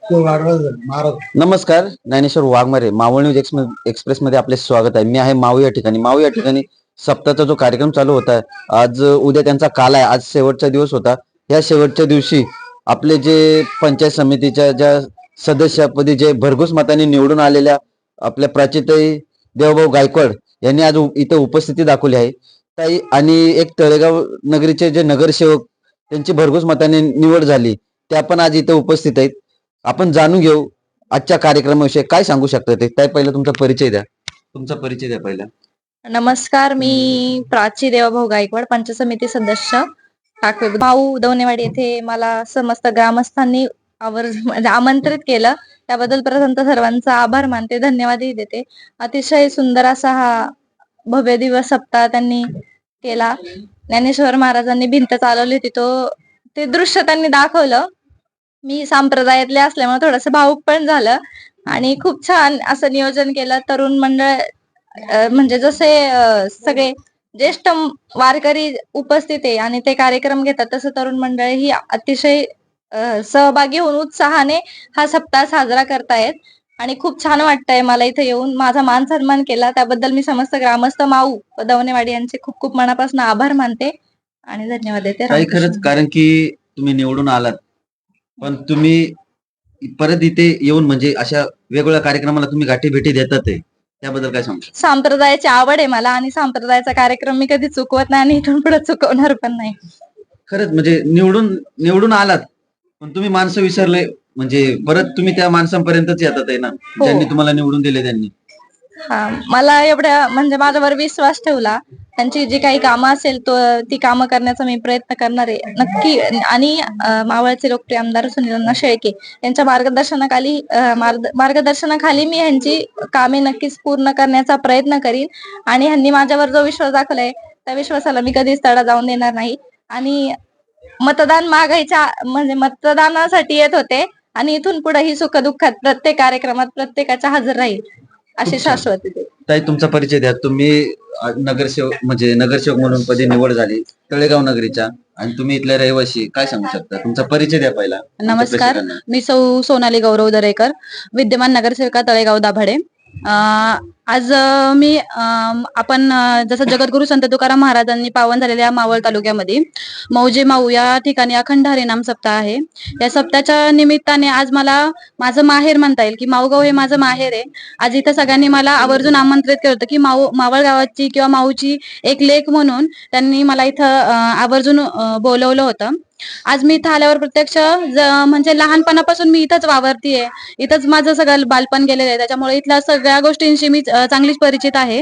नमस्कार, Dnyaneshwar Waghmare, Maval news express मध्ये आपले स्वागत आहे. मी आहे माऊ या ठिकाणी. माऊ या ठिकाणी सप्ताहाचा जो कार्यक्रम चालू होता, आज उद्या त्यांचा काल आहे. आज शेवटचा दिवस होता. या शेवटच्या दिवशी आपले जे पंचायत समितीच्या ज्या सदस्यपदी जे भरघोस मताने निवडून आलेल्या आपल्या प्राचिताई देवभाऊ गायकवाड यांनी आज इथं उपस्थिती दाखवली आहे. ताई आणि एक तळेगाव नगरीचे जे नगरसेवक त्यांची भरघोस मताने निवड झाली, ते आपण आज इथे उपस्थित आहेत. आपण जाणून घेऊ आजच्या कार्यक्रमाविषयी. काय सांगू शकता ते? ताई, पहिला तुमचा परिचय द्या. पहिला. नमस्कार, मी प्राची देवभाऊ गायकवाड, पंचायत समिती सदस्य टाकवे भाऊ दवनेवाडी येथे. मला समस्त ग्रामस्थांनी आमंत्रित केलं, त्याबद्दल प्रथमतः सर्वांचा आभार मानते, धन्यवादही देते. अतिशय सुंदर असा हा भव्य दिवस सप्ताह त्यांनी केला. ज्ञानेश्वर महाराजांनी भिंत चालवली होती, ते दृश्य त्यांनी दाखवलं. मी संप्रदायातले असल्यामुळे थोडंसं भावुक पण झालं आणि खूप छान असं नियोजन केलं. तरुण मंडळ म्हणजे जसे सगळे ज्येष्ठ वारकरी उपस्थित आहे आणि ते कार्यक्रम घेतात, तसं तरुण मंडळ ही अतिशय सहभागी होऊन उत्साहाने हा सप्ताह साजरा करतायत आणि खूप छान वाटतंय मला इथे येऊन. माझा मान सन्मान केला, त्याबद्दल मी समस्त ग्रामस्थ माऊ दवनेवाडी यांचे खूप खूप मनापासून आभार मानते आणि धन्यवाद देते. खरंच, कारण की तुम्ही निवडून आलात, पण तुम्ही परत इथे येऊन म्हणजे अशा वेगवेगळ्या कार्यक्रमाला तुम्ही गाठी भेटी देतात आहे, त्याबद्दल काय सांगू? संप्रदायाची आवड आहे मला आणि संप्रदायाचा कार्यक्रम मी कधी चुकवत नाही आणि इथून पुढे चुकवणार पण नाही. खरंच म्हणजे निवडून आलात, पण तुम्ही माणसं विसरले, म्हणजे परत तुम्ही त्या माणसांपर्यंतच येतात आहे ना, ज्यांनी तुम्हाला निवडून दिले त्यांनी. हा, मला एवढ्या म्हणजे माझ्यावर विश्वास ठेवला. त्यांची जी काही कामं असेल ती कामं करण्याचा मी प्रयत्न करणार आहे नक्की. आणि मावळचे लोकप्रिय आमदार सुनील शेळके यांच्या मार्गदर्शनाखाली मी ह्यांची कामे नक्कीच पूर्ण करण्याचा प्रयत्न करीन आणि ह्यांनी माझ्यावर जो विश्वास दाखवलाय त्या विश्वासाला मी कधीच तडा जाऊन देणार नाही. आणि मतदान मागायच्या म्हणजे मतदानासाठी येत होते आणि इथून पुढे ही सुखदुःखात प्रत्येक कार्यक्रमात प्रत्येकाच्या हजर राहील अशी शाश्वती देते. ताई, तुमचा परिचय द्या. तुम्ही नगरसेवक म्हणून पदी निवड झाली तळेगाव नगरीच्या, आणि तुम्ही इथल्या रहिवासी. काय सांगू शकता? तुमचा परिचय द्या पहिला. नमस्कार, मी सौ सोनाली गौरव दरेकर, विद्यमान नगरसेविका तळेगाव दाभाडे. आज मी आपण जसं जगद्गुरु संत तुकाराम महाराजांनी पावन झालेल्या मावळ तालुक्यामध्ये मौजे माऊ या ठिकाणी अखंड हरिनाम सप्ताह आहे. या सप्ताहाच्या निमित्ताने आज मला माझं माहेर म्हणता येईल की माऊगाव हे माझं माहेर आहे. आज इथं सगळ्यांनी मला आवर्जून आमंत्रित केलं होतं की मावळ गावाची किंवा माऊची एक लेक म्हणून त्यांनी मला इथं आवर्जून बोलवलं होतं. आज मी इथं आल्यावर प्रत्यक्ष म्हणजे लहानपणापासून मी इथंच वावरतीये, इथंच माझं सगळं बालपण गेलेलं आहे, त्याच्यामुळे इथल्या सगळ्या गोष्टींशी मी चांगलीच परिचित आहे.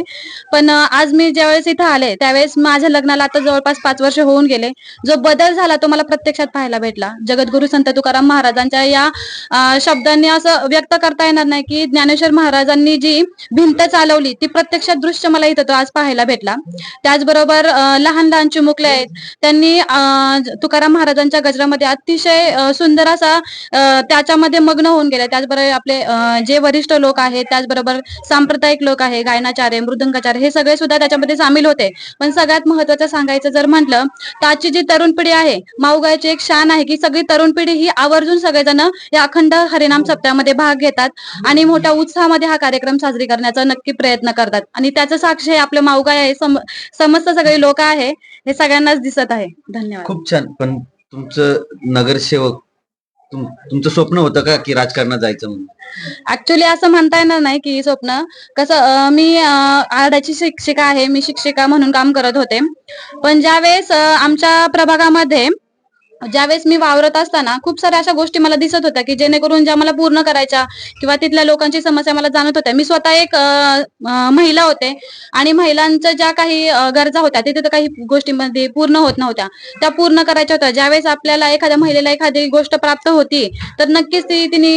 पण आज मी ज्यावेळेस इथं आले त्यावेळेस माझ्या लग्नाला आता जवळपास 5 वर्ष होऊन गेले. जो बदल झाला तो मला प्रत्यक्षात पाहायला भेटला. जगद्गुरु संत तुकाराम महाराजांच्या या शब्दांनी असं व्यक्त करता येणार नाही की ज्ञानेश्वर महाराजांनी जी भिंत चालवली ती प्रत्यक्षात दृश्य मला इथं तो आज पाहायला भेटला. त्याचबरोबर लहान लहान चिमुकले आहेत, त्यांनी तुकाराम महाराजांच्या गजरामध्ये अतिशय सुंदर असा त्याच्यामध्ये मग्न होऊन गेले. त्याचबरोबर आपले जे वरिष्ठ लोक आहेत, त्याचबरोबर सांप्रदायिक लोक आहे, गायनाचार्य, मृदंगाचार्य, हे सगळे सुद्धा त्याच्यामध्ये सामील होते. पण सगळ्यात महत्वाचं सांगायचं जर म्हटलं तर आजची जी तरुण पिढी आहे, माऊगावची एक शान आहे की सगळी तरुण पिढी ही आवर्जून सगळेजण या अखंड हरिनाम सप्ताहामध्ये भाग घेतात आणि मोठ्या उत्साहामध्ये हा कार्यक्रम साजरी करण्याचा नक्की प्रयत्न करतात. आणि त्याचं साक्ष हे आपलं माऊगाव आहे, समस्त सगळे लोक आहे, हे सगळ्यांनाच दिसत आहे. धन्यवाद. खूप छान. पण तुमचं नगरसेवक, तुमचं स्वप्न होतं का की राजकारणात जायचं म्हणून? ऍक्च्युली असं म्हणता येणार नाही की स्वप्न. कसं, मी आर्डाची शिक्षिका आहे, मी शिक्षिका म्हणून काम करत होते. पण ज्यावेळेस आमच्या प्रभागामध्ये ज्यावेळेस मी वावरत असताना खूप साऱ्या अशा गोष्टी मला दिसत होत्या की जेणेकरून ज्या मला पूर्ण करायच्या किंवा तिथल्या लोकांची समस्या मला जाणत होत्या. मी स्वतः एक महिला होते आणि महिलांच्या ज्या काही गरजा होत्या तिथे तर काही गोष्टींमध्ये पूर्ण होत नव्हत्या, त्या पूर्ण करायच्या होत्या. ज्यावेळेस आपल्याला एखाद्या महिलेला एखादी गोष्ट प्राप्त होती तर नक्कीच ती तिने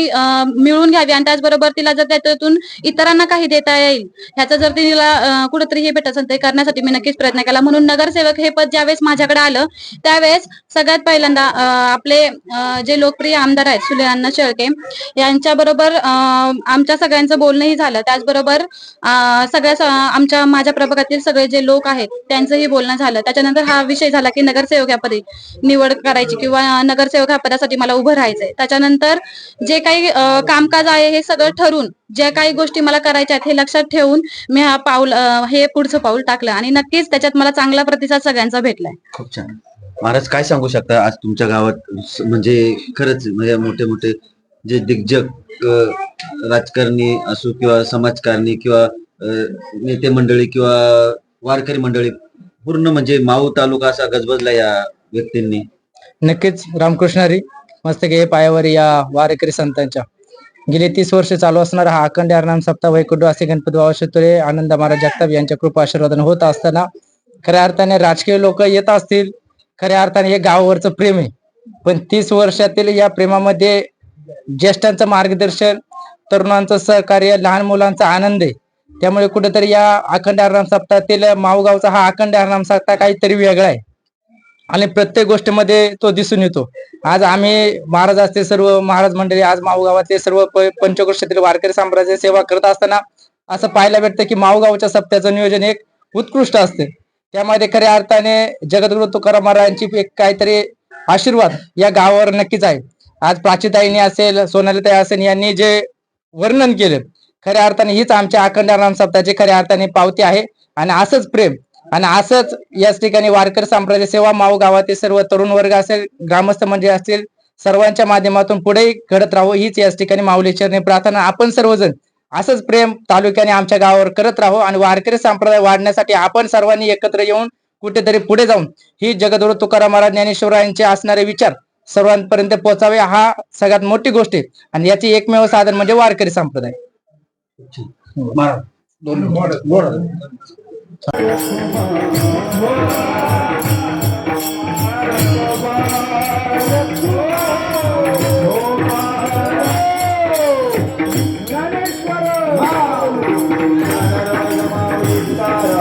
मिळवून घ्यावी आणि त्याचबरोबर तिला जर त्यातून इतरांना काही देता येईल ह्याचं जर तिला कुठेतरी हे भेटत असेल ते करण्यासाठी मी नक्कीच प्रयत्न केला. म्हणून नगरसेवक हे पद ज्यावेळेस माझ्याकडे आलं त्यावेळेस सगळ्यात पहिल्यांदा पहिल्यांदा आपले जे लोकप्रिय आमदार आहेत सुनील अण्णा शेळके यांच्याबरोबर आमच्या सगळ्यांचं बोलणंही झालं. त्याचबरोबर आमच्या माझ्या प्रभागातील सगळे जे लोक आहेत त्यांचंही बोलणं झालं. त्याच्यानंतर हा विषय झाला की नगरसेवक या पदी निवड करायची किंवा नगरसेवक या पदासाठी मला उभं राहायचंय. त्याच्यानंतर जे काही कामकाज आहे हे सगळं ठरून ज्या काही गोष्टी मला करायच्या आहेत हे लक्षात ठेवून मी हे पुढचं पाऊल टाकलं आणि नक्कीच त्याच्यात मला चांगला प्रतिसाद सगळ्यांचा भेटलाय. खूप छान. महाराज काय सांगू शकता आज तुमच्या गावात म्हणजे खरंच म्हणजे मोठे मोठे जे दिग्गज राजकारणी असो किंवा समाजकारणी किंवा नेते मंडळी किंवा वारकरी मंडळी पूर्ण म्हणजे माऊ तालुका असा गजबजला या व्यक्तींनी. नक्कीच रामकृष्ण हरी मस्तके पायावर या वारकरी संतांच्या गेले 30 वर्ष चालू असणारा हा अखंड हरनाम सप्ताह वैकुंठवासी गणपती बाबा शितोळे आनंद महाराज जगताप यांच्या कृपा आशीर्वादाने होत असताना खऱ्या अर्थाने राजकीय लोक येत असतील, खऱ्या अर्थाने हे गावावरचं प्रेम आहे, पण 30 वर्षातील या प्रेमामध्ये ज्येष्ठांचं मार्गदर्शन, तरुणांचं सहकार्य, लहान मुलांचा आनंद आहे. त्यामुळे कुठेतरी या अखंड हरनाम सप्ताहातील माऊगावचा हा अखंड हरनाम सप्ताह काहीतरी वेगळा आहे आणि प्रत्येक गोष्टीमध्ये तो दिसून येतो. आज आम्ही महाराज असते सर्व महाराज मंडळी आज माऊगावातले सर्व पंचक्रोशीतील वारकरी साम्राज्य सेवा करत असताना असं पाहायला भेटतं की माऊगावच्या सप्त्याचं नियोजन एक उत्कृष्ट असते. त्यामध्ये खऱ्या अर्थाने जगद्गुरु तुकाराम महाराजांची एक काहीतरी आशीर्वाद या गावावर नक्कीच आहे. आज प्राचीताईंनी असेल, सोनालीताई असेल यांनी जे वर्णन केलं खऱ्या अर्थाने हीच आमच्या अखंड हरनाम सप्ताहाची खऱ्या अर्थाने पावती आहे. आणि असंच प्रेम आणि असंच याच ठिकाणी वारकरी संप्रदाय सेवा माऊ गावातील सर्व तरुण वर्ग असेल, ग्रामस्थ मंडळी असतील, सर्वांच्या माध्यमातून पुढेही घडत राहू हीच याच ठिकाणी माऊलीचरणी प्रार्थना. आपण सर्वजण असंच प्रेम तालुक्याने आमच्या गावावर करत राहू आणि वारकरी संप्रदाय वाढण्यासाठी आपण सर्वांनी एकत्र येऊन कुठेतरी पुढे जाऊन ही जगद्गुरु तुकाराम महाराज ज्ञानेश्वरांचे असणारे विचार सर्वांपर्यंत पोहोचावे हा सगळ्यात मोठी गोष्ट आहे. आणि याची एकमेव साधन म्हणजे वारकरी संप्रदाय. ज्ञानेश्वर